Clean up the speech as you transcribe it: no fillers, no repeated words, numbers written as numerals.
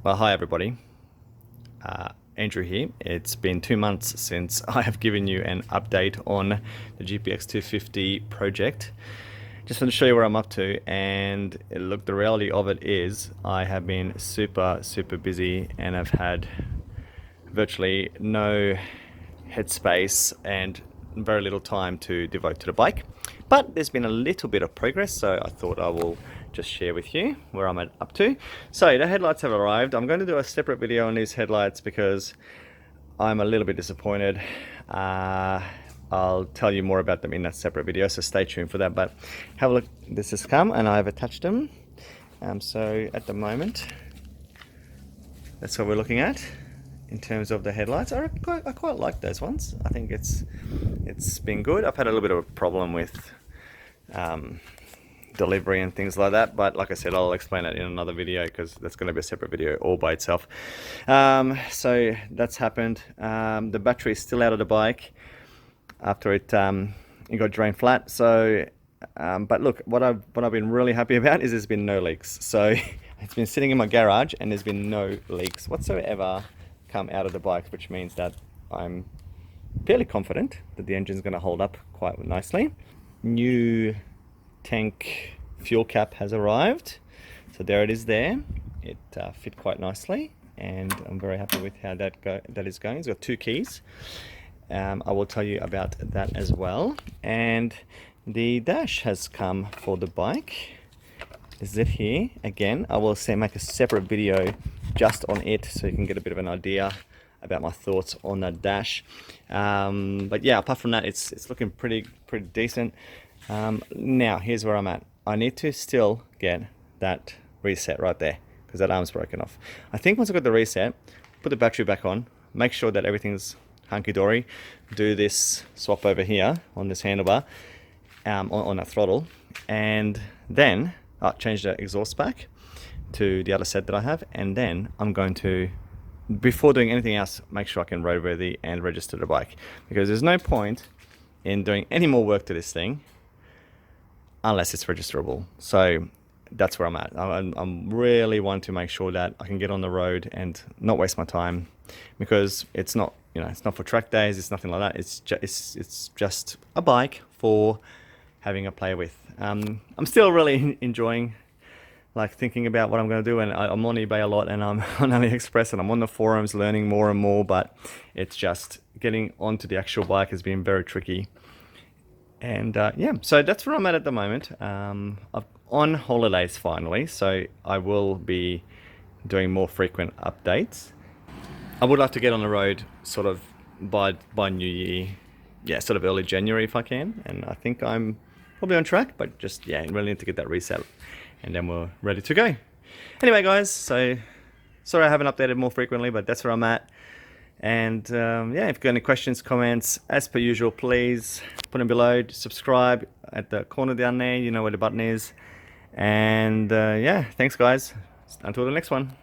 Well, hi everybody, Andrew here. It's been 2 months since I have given you an update on the GPX250 project. Just want to show you where I'm up to, and look, the reality of it is I have been super busy and I've had virtually no headspace and very little time to devote to the bike. But there's been a little bit of progress, so I thought I will just share with you where I'm up to. So the headlights have arrived. I'm going to do a separate video on these headlights because I'm a little bit disappointed. I'll tell you more about them in that separate video, so stay tuned for that. But have a look, this has come and I've attached them. So at the moment, that's what we're looking at in terms of the headlights. I quite like those ones. I think it's been good. I've had a little bit of a problem with delivery and things like that, but like I said, I'll explain it in another video because that's going to be a separate video all by itself. So that's happened. The battery is still out of the bike after it got drained flat. So but look, what I've been really happy about is there's been no leaks. So it's been sitting in my garage and there's been no leaks whatsoever come out of the bike, which means that I'm fairly confident that the engine's going to hold up quite nicely. New tank fuel cap has arrived, so there it is there. It fit quite nicely and I'm very happy with how that is going. It's got 2 keys. I will tell you about that as well. And the dash has come for the bike. Is it here? Again, I will make a separate video just on it so you can get a bit of an idea about my thoughts on that dash. But yeah, apart from that, it's looking pretty decent. Now here's where I'm at. I need to still get that reset right there because that arm's broken off. I think once I've got the reset, put the battery back on, make sure that everything's hunky-dory, do this swap over here on this handlebar, on that throttle, and then change the exhaust back to the other set that I have, and then I'm going to, before doing anything else, make sure I can roadworthy and register the bike, because there's no point in doing any more work to this thing unless it's registerable. So that's where I'm at. I'm really wanting to make sure that I can get on the road and not waste my time, because it's not, it's not for track days, it's nothing like that. It's just a bike for having a play with. I'm still really enjoying thinking about what I'm going to do, and I'm on eBay a lot and I'm on AliExpress and I'm on the forums learning more and more, but it's just getting onto the actual bike has been very tricky. And yeah, so that's where I'm at the moment. I'm on holidays finally, so I will be doing more frequent updates. I would like to get on the road sort of by New Year, yeah, sort of early January if I can, and I think I'm probably on track, but just, yeah, really need to get that reset and then we're ready to go. Anyway guys, so sorry I haven't updated more frequently, but that's where I'm at. And yeah, if you've got any questions, comments, as per usual, please put them below. Subscribe at the corner down there, you know where the button is. And yeah, thanks guys, until the next one.